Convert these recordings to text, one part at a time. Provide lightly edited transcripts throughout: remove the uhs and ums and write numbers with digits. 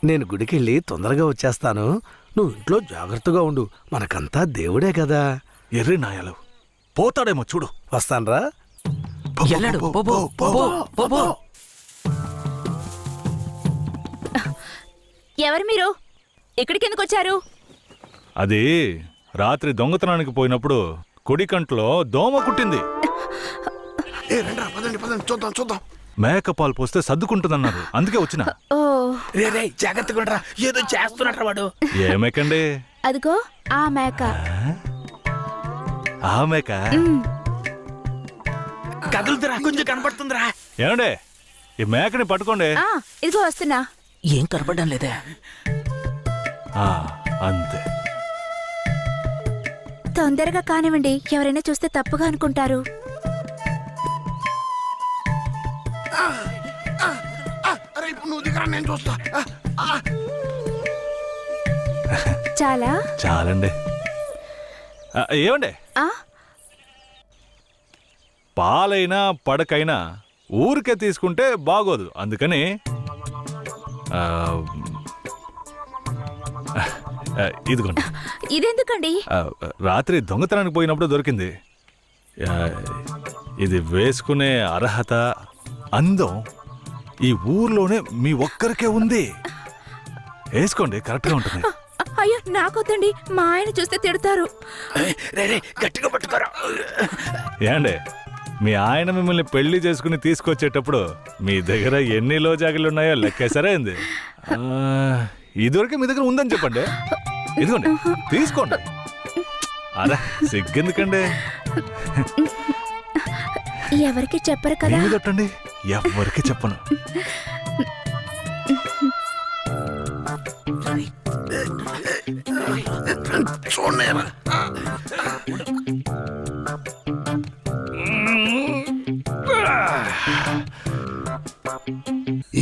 నేను గుడికెళ్ళి తొందరగా వచ్చేస్తాను. నువ్వు ఇంట్లో జాగ్రత్తగా ఉండు. మనకంతా దేవుడే కదా. ఎర్రి నాయాలు పోతాడేమో చూడు. వస్తాన్రా. ఎల్లాడు. పో, పో, పో, పో, పో. ఎవరు మీరు? ఇక్కడికి ఎందుకు వచ్చారు? అది రాత్రి దొంగతనానికి పోయినప్పుడు కుడి కంట్లో దోమ కుట్టింది. చూద్దాం. మేకపాలు పోస్తే సర్దుకుంటుందన్నారు, అందుకే వచ్చిన. ఓ, రే జాగ్రత్తగా ఉండరా, ఏదో చేస్తున్నట్రా వాడు. ఏ మేకండి? అదిగో ఆ మేక. ఆ మేక కదులుతురా, కొంచెం కనపడుతుందిరా. ఏమండే, ఈ మేకని పట్టుకోండి. ఆ, ఇదిగో వస్తున్నా. ఏం కనపడడం లేదే. అంతే. తొందరగా కానివ్వండి, ఎవరైనా చూస్తే తప్పుగా అనుకుంటారు. చాలా చాలండి. ఏమండే, ఆ పాలైనా పడకైనా ఊరికే తీసుకుంటే బాగోదు. అందుకని ఇదిగోండి. ఇదెందుకండి? రాత్రి దొంగతనానికి పోయినప్పుడు దొరికింది. ఇది వేసుకునే అర్హత, అందం ఈ ఊర్లోనే మీ ఒక్కరికే ఉంది. వేసుకోండి, కరెక్ట్గా ఉంటుంది. అయ్యో నాకొద్దండి, మా ఆయన చూస్తే తిడతారు. రే గట్టిగా పట్టుకోరా. ఏండే, మీ ఆయన మిమ్మల్ని పెళ్లి చేసుకుని తీసుకొచ్చేటప్పుడు మీ దగ్గర ఎన్ని లోజాగిలు ఉన్నాయో లెక్కేసరే ఏంది? ఇదివరకే మీ దగ్గర ఉందని చెప్పండి. ఇదిగోండి, తీసుకోండి. అరే సిగ్గెందుకండి? ఎవరికి చెప్పరు కదా. మీరు కొట్టండి, ఎవరికి చెప్పను.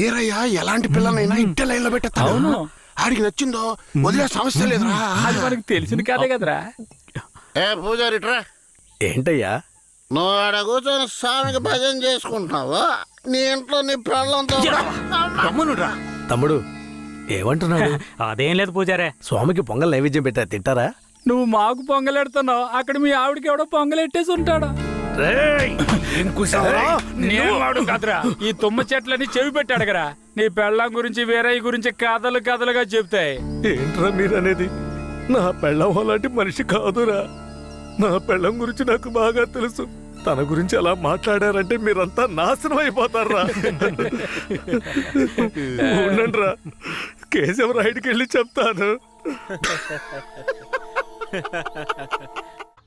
ఏరయ్యా, ఎలాంటి పిల్లనైనా ఇంటి లైన్ లో పెట్టేస్తాను. ఆడికి నచ్చిందో వదిలే సమస్య లేదురా. అది మనకి తెలిసిన కదే కదరా. ఏ పూజారిట్రా, ఏంటయ్యా? నువ్వు ఆడ కూర్చొని స్వామికి భజన చేసుకుంటున్నావు, నీ ఇంట్లో నీ పిల్లలతో. తమ్ముడు ఏమంటున్నాడు? అదేం లేదు పూజారే. స్వామికి పొంగల్ నైవేద్యం పెట్టా, తింటారా? నువ్వు మాకు పొంగలెడుతున్నావు, అక్కడ మీ ఆవిడకి ఎవడో పొంగలెట్టేసి ఉంటాడు. నేను వాడు కదరా, ఈ తుమ్మ చెట్లని చెవి పెట్టాడు కదా. నీ పెళ్ళం గురించి వేరే గురించి కథలు కథలుగా చెప్తాయి. ఏంట్రా మీరనేది? నా పెళ్ళం అలాంటి మనిషి కాదురా. నా పెళ్ళం గురించి నాకు బాగా తెలుసు. తన గురించి అలా మాట్లాడారంటే మీరంతా నాశనం అయిపోతారా. ఉండండిరా, కేశవరాయుడికి వెళ్ళి చెప్తాను.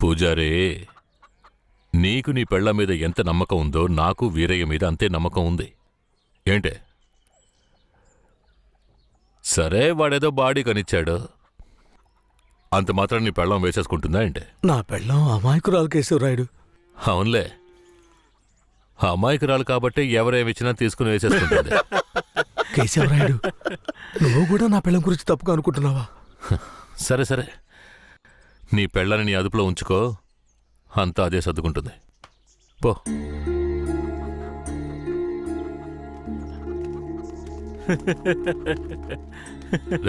పూజారే, నీకు నీ పెళ్ళ మీద ఎంత నమ్మకం ఉందో నాకు వీరయ్య మీద అంతే నమ్మకం ఉంది. ఏంటే? సరే, వాడేదో బాడీ కనిచ్చాడు, అంత మాత్రం నీ పెళ్ళం వేసేసుకుంటుందా ఏంటే? నా పెళ్ళం అమాయకురాలు కేశవరాయుడు. అవునులే, అమాయకురాలు కాబట్టి ఎవరేమిచ్చినా తీసుకుని వేసేసుకుంటుంది. కేశవరాయుడు, నువ్వు కూడా నా పెళ్ళం గురించి తప్పుగా అనుకుంటున్నావా? సరే సరే, నీ పెళ్ళని నీ అదుపులో ఉంచుకో, అంతా అదే సర్దుకుంటుంది. పో.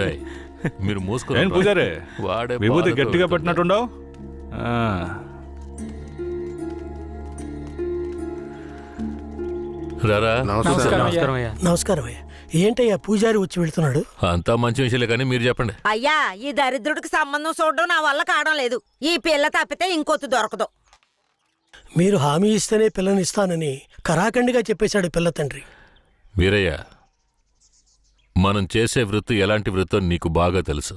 రేయ్, మీరు మూసుకొని ఏం పూజారే, వాడే విభూతి బాధతో గట్టిగా వెళ్తుంటాడు. పెట్టినట్టుండవు. రారా. నమస్కారం అయ్యా. నమస్కారం అయ్యా. ఏంటయ్యా పూజారి వచ్చి వెళ్తున్నాడు? అంతా మంచి విషయాలే, కానీ మీరు చెప్పండి. అయ్యా, ఈ దరిద్రుడికి సంబంధం చూడడం నా వల్ల కావడం లేదు. ఈ పిల్ల తప్పితే ఇంకొత్తు దొరకదు. మీరు హామీ ఇస్తేనే పిల్లనిస్తానని కరాఖండిగా చెప్పేశాడు పిల్ల తండ్రి. వీరయ్య, మనం చేసే వృత్తి ఎలాంటి వృత్తో నీకు బాగా తెలుసు.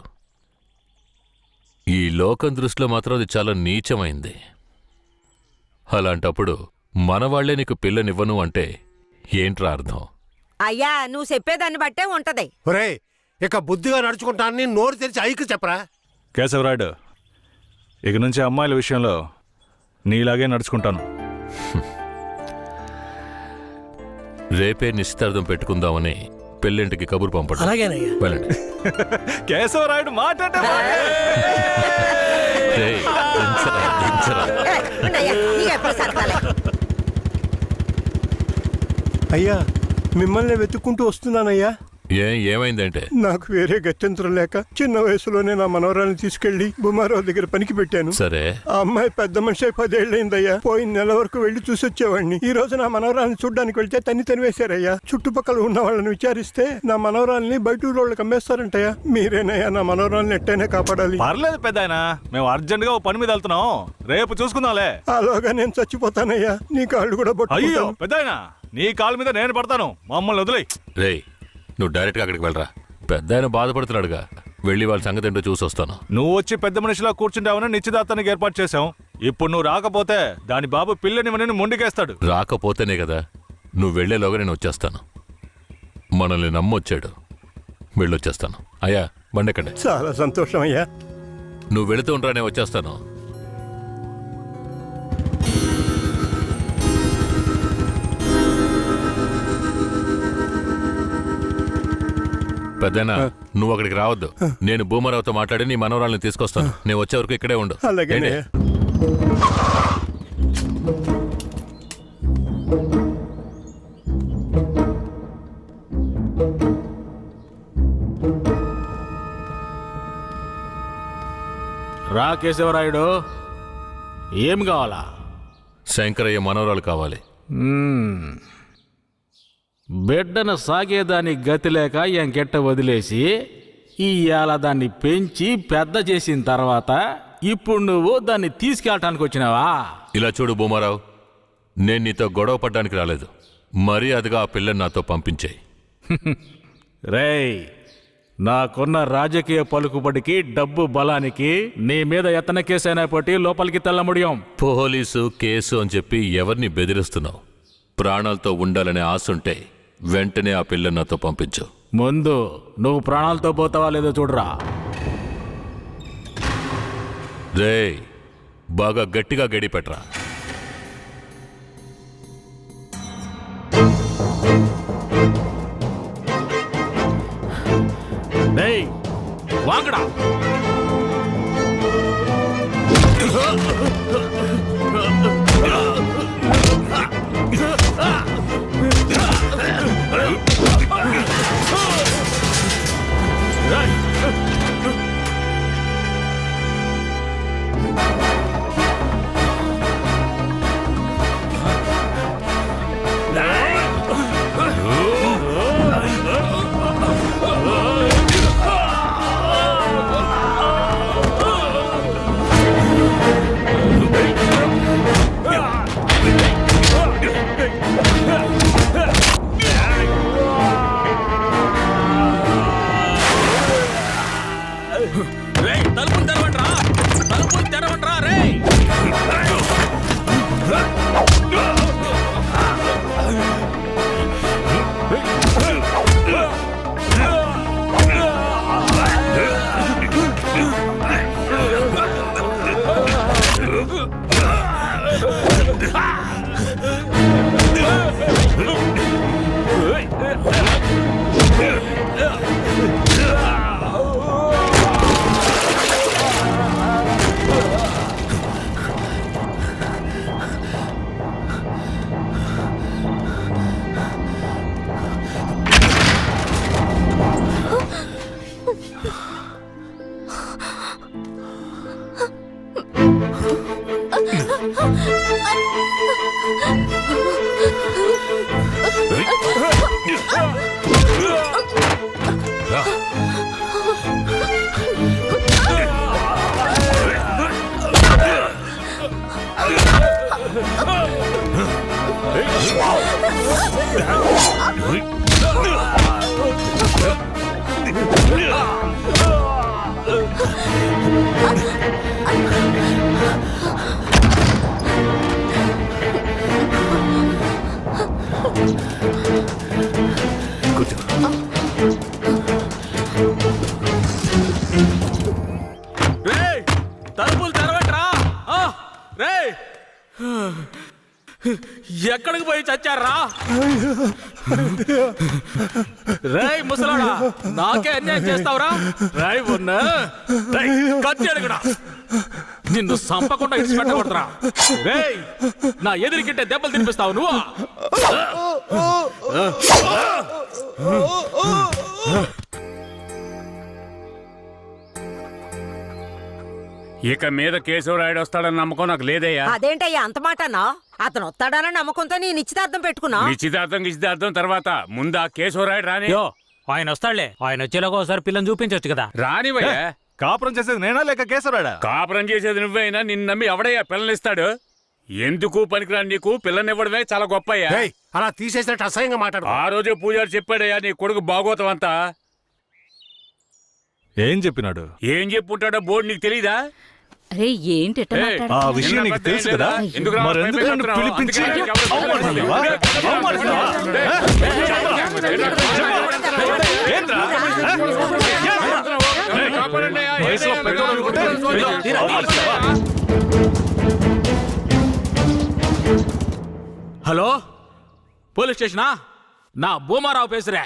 ఈ లోకం దృష్టిలో మాత్రం అది చాలా నీచమైంది. అలాంటప్పుడు మనవాళ్లే నీకు పిల్లనివ్వను అంటే ఏంట్రా అర్థం? అయ్యా, నువ్వు చెప్పేదాన్ని బట్టే ఉంటది. ఒరేయ్, ఇక బుద్ధిగా నడుచుకుంటానని నోరు తెరిచి ఐకి చెప్పరా. కేశవరాయుడు, ఇక నుంచి అమ్మాయిల విషయంలో నీలాగే నడుచుకుంటాను. రేపే నిశ్చితార్థం పెట్టుకుందామని పెళ్ళింటికి కబురు పంపడం. అలాగేనయ్యా. వెళ్ళండి. కేశవరాయుడు మాట్లాడే రేయ్, దించరా, దించరా. ఉండయ్యా, నీకెప్పుడు సరదాలే. అయ్యా, మిమ్మల్ని వెతుక్కుంటూ వస్తున్నానయ్యా. ఏమైందంటే నాకు వేరే గత్యంతరం లేక చిన్న వయసులోనే నా మనవరాలను తీసుకెళ్లి బుమారావు దగ్గర పనికి పెట్టాను. సరే, ఆ అమ్మాయి పెద్ద మనిషి 10 ఏళ్ళైందయ్యా. పోయిన నెల వరకు వెళ్లి చూసొచ్చేవాడిని. ఈ రోజు నా మనవరాలను చూడ్డానికి వెళ్తే తనివేశారయ్యా. చుట్టుపక్కల ఉన్న వాళ్ళని విచారిస్తే నా మనవరాల్ని బయట ఊరోళ్ళకి అమ్మేస్తారంటయ్యా. మీరేనయ్యా నా మనవరాలను ఎట్టయినా కాపాడాలి. పర్లేదు పెద్దాయన, మేము అర్జెంట్ గా ఓ పని మీద వెళ్తున్నాం, రేపు చూసుకుందాంలే. అలాగా నేను చచ్చిపోతానయ్యా. నీ కాళ్ళు కూడా అయ్యో పట్టుకుంటాను. పెద్దాయన, నీ కాలు మీద నేను పడతాను, మమ్మల్ని వదిలేయ్. రేయ్ నువ్వు డైరెక్ట్గా అక్కడికి వెళ్ళరా. పెద్ద ఆయన బాధపడుతున్నాడుగా, వెళ్ళి వాళ్ళ సంగతి ఏంటో చూసి వస్తాను. నువ్వు వచ్చి పెద్ద మనిషిలా కూర్చుంటావని నిశ్చితార్థానికి ఏర్పాటు చేశాం. ఇప్పుడు నువ్వు రాకపోతే దాని బాబు పిల్లని మొండికేస్తాడు. రాకపోతేనే కదా, నువ్వు వెళ్లేలోగా నేను వచ్చేస్తాను. మనల్ని నమ్మొచ్చాడు, వెళ్ళొచ్చేస్తాను. అయ్యా బండెక్కండి. చాలా సంతోషం అయ్యా. నువ్వు వెళుతూ ఉంటా, నేను వచ్చేస్తాను. పెద్దనా, నువ్వు అక్కడికి రావద్దు. నేను భూమారావుతో మాట్లాడి నీ మనవరాల్ని తీసుకొస్తాను. నేను వచ్చే వరకు ఇక్కడే ఉండు. అలాగేనే. ఏంటి? రా కేశవరాయుడు, ఏం కావాలా? శంకరయ్య మనవరాలు కావాలి. బిడ్డను సాగేదాని గతి లేక ఎంకెట్ట వదిలేసి ఇవాళ దాన్ని పెంచి పెద్ద చేసిన తర్వాత ఇప్పుడు నువ్వు దాన్ని తీసుకెళ్ళటానికి వచ్చినావా? ఇలా చూడు భూమారావు, నేను నీతో గొడవ పడ్డానికి రాలేదు. మర్యాదగా ఆ పిల్లని నాతో పంపించేయి. రేయ్, నాకున్న రాజకీయ పలుకుబడికి డబ్బు బలానికి నీ మీద ఎత్తన కేసైనా పట్టి లోపలికి తెల్ల ముడియం. పోలీసు కేసు అని చెప్పి ఎవరిని బెదిరిస్తున్నావు? ప్రాణాలతో ఉండాలనే ఆశుంటే వెంటనే ఆ పిల్లని నాతో పంపించు. ముందు నువ్వు ప్రాణాలతో పోతావా లేదో చూడరా. రేయ్, బాగా గట్టిగా గడి పెట్టరా. రేయ్, వాంగడా. తలుపులు తెరవండ్రా, తలుపులు తెరవండ్రా. రేయ్, తలుపులు తెరవండ్రా. రేయ్, ఎక్కడికి పోయి చచ్చారా? రేయ్ ముసలాడా, నాకే అన్యాయం చేస్తావురా? రాయ్ ఉన్న కత్తి అడుగుడా. నిన్ను సంపకుండా ఇడిచి పెట్టకూడదురా. రేయ్, నా ఎదురికిట్టే దెబ్బలు తినిపిస్తావు నువ్వు. ఇక మీద కేశవరాయుడు వస్తాడని నమ్మకం నాకు లేదయ్యా. అదేంటయ్యా అంత మాట అన్నావ్? అతను వస్తాడన్న నమ్మకంతో నీ నిశ్చితార్థం పెట్టుకున్నా. నిశ్చితార్థం తర్వాత ముందు ఆ కేశవరాయుడు రాని. ఆయన వస్తాడులే. ఆయన వచ్చేలాగా ఒకసారి పిల్లని చూపించొచ్చు కదా. రానివయ్యా. కాపురం చేసేది నేనా లేక కేశవరాడా? కాపురం చేసేది నువ్వైనా నిన్ను నమ్మి ఎవడయ్యా పిల్లనిస్తాడు? ఎందుకు పనికిరాని నీకు పిల్లనివ్వడమే చాలా గొప్పయ్యా. అలా తీసేసినట్టు అసహ్యంగా మాట్లాడు. ఆ రోజే పూజారి చెప్పాడయ్యా నీ కొడుకు భాగవతం అంతా. ఏం చెప్పినాడు? ఏం చెప్పుంటాడో బోర్డు నీకు తెలీదా? అరే ఏంటి ఆ విషయం నీకు తెలుసు కదా, మరెందుకు నన్ను పిలిపించి అవమానిస్తున్నావా? అవమానిస్తున్నావా? ఏంట్రా? వయసులో పెద్దోడు అనుకుంటే అవమానిస్తావా? Hello, police స్టేషనా? నా భూమారావు పేసురే.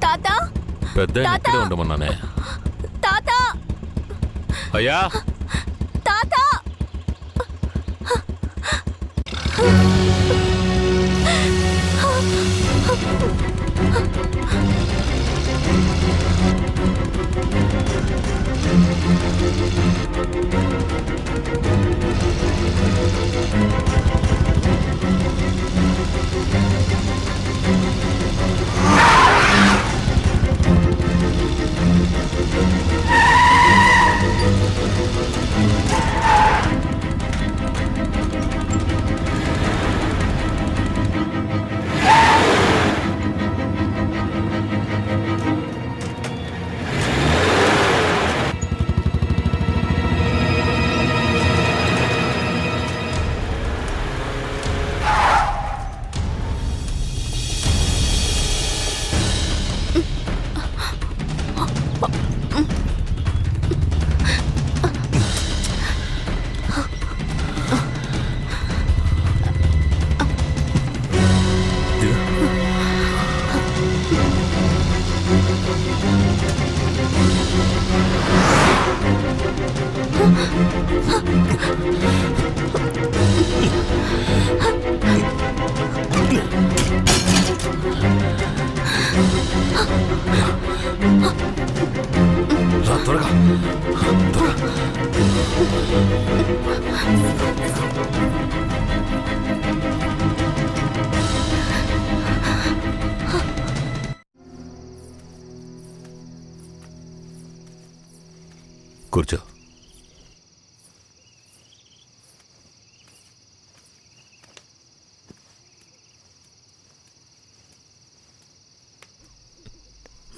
తాత పెద్ద ఇక్కడే ఉండమన్నానే. తాత అయ్యా, తాత త్వరగా కూర్చో.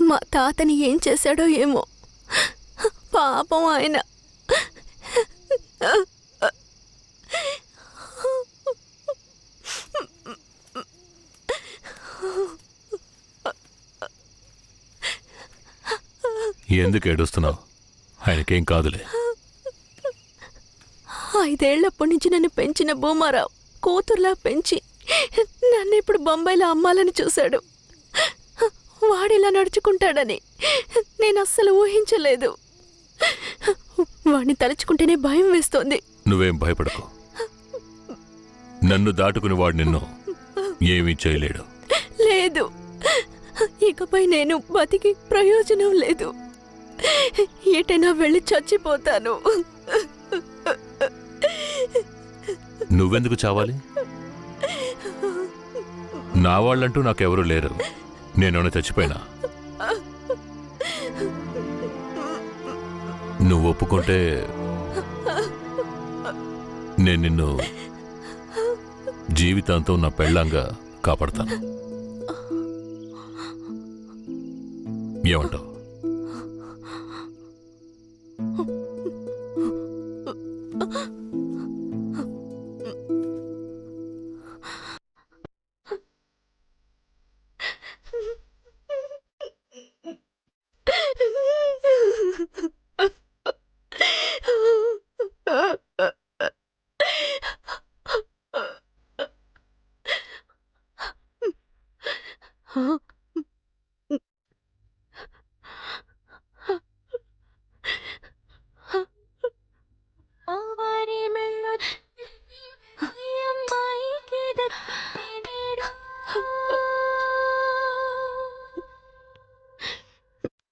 మా తాతని ఏం చేశాడో ఏమో, పాపం ఆయన. ఎందుకు ఏడుస్తున్నావు? ఆయనకేం కాదులే. 5 ఏళ్లప్పటి నుంచి నన్ను పెంచిన భూమారావు కూతుర్లా పెంచి నన్ను ఇప్పుడు బొంబాయిలో అమ్మాలని చూశాడు. వాడిలా నడుచుకుంటాడని నేను అస్సలు ఊహించలేదు. వాడిని తలుచుకుంటేనే భయం వేస్తోంది. నువ్వేం భయపడకు. నన్ను దాటుకుని వాడు నిన్ను ఏమీ చేయలేడు. లేదు, ఇకపై నేను బతికి ప్రయోజనం లేదు. ఎటైనా వెళ్ళి చచ్చిపోతాను. నువ్వెందుకు చావాలి? నా వాళ్ళంటూ నాకెవరూ లేరు. నేను చచ్చిపోయినా నువ్వు ఒప్పుకుంటే నేను నిన్ను జీవితాంతం నా పెళ్ళంగా కాపాడతాను. ఏమంటావు?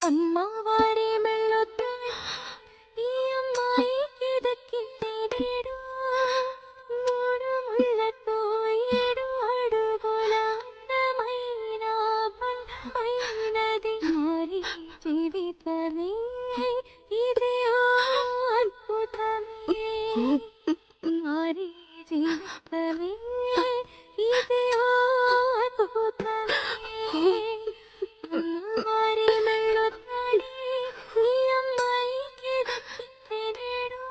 అమ్మవారి మెళ్ళొద్దు ఈ అమ్మాయికి దక్కింది నేడు మూడు ముళ్ళతో 7 అడుగుల అందమైన బలమైనది మారి జీవితమే ఇది ఓ అద్భుతమే మారి జీవితమే ఇది ఓ అద్భుతమే అమ్మవారి మెళ్ళొద్దు ఈ అమ్మాయికి దక్కింది నేడు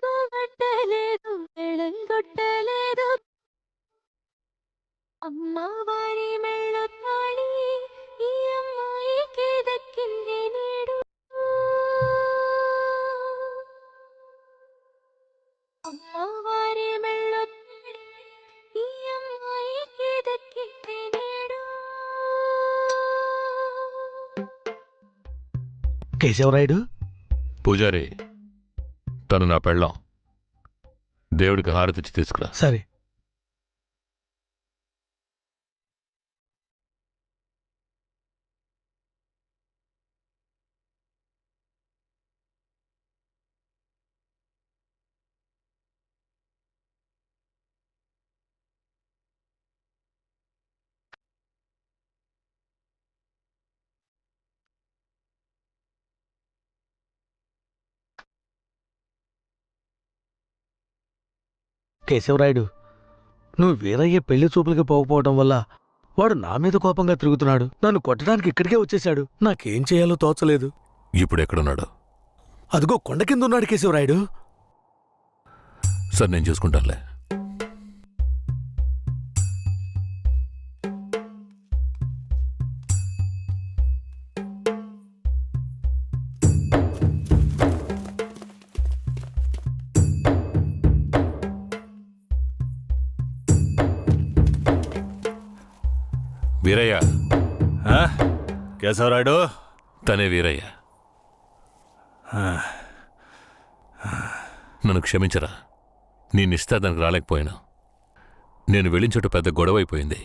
కొట్టలేదు వెళ్ళగొట్టలేదు అమ్మవారి మెళ్ళొత్తాలి ఈ అమ్మాయికి దక్కింది నేడు అమ్మవారి మెళ్ళొత్తాలి ఈ అమ్మాయికి దక్కింది నేడు కేశవరాయుడు పూజారి తను నా పెళ్ళాం దేవుడికి హారతిచ్చి తీసుకురా. సరే. కేశవరాయుడు, నువ్వు వీరయ్య పెళ్లి చూపులకి పోకపోవడం వల్ల వాడు నా మీద కోపంగా తిరుగుతున్నాడు. నన్ను కొట్టడానికి ఇక్కడికే వచ్చేశాడు. నాకేం చేయాలో తోచలేదు. ఇప్పుడు ఎక్కడున్నాడు? అదిగో కొండ కింద ఉన్నాడు కేశవరాయుడు. సార్ నేను చూసుకుంటానులే. వీరయ్య. కేశవరాయుడు. తనే వీరయ్య. నన్ను క్షమించరా, నీ నిస్తాదానికి రాలేకపోయినా. నేను వెళ్ళిన చోట పెద్ద గొడవ అయిపోయింది.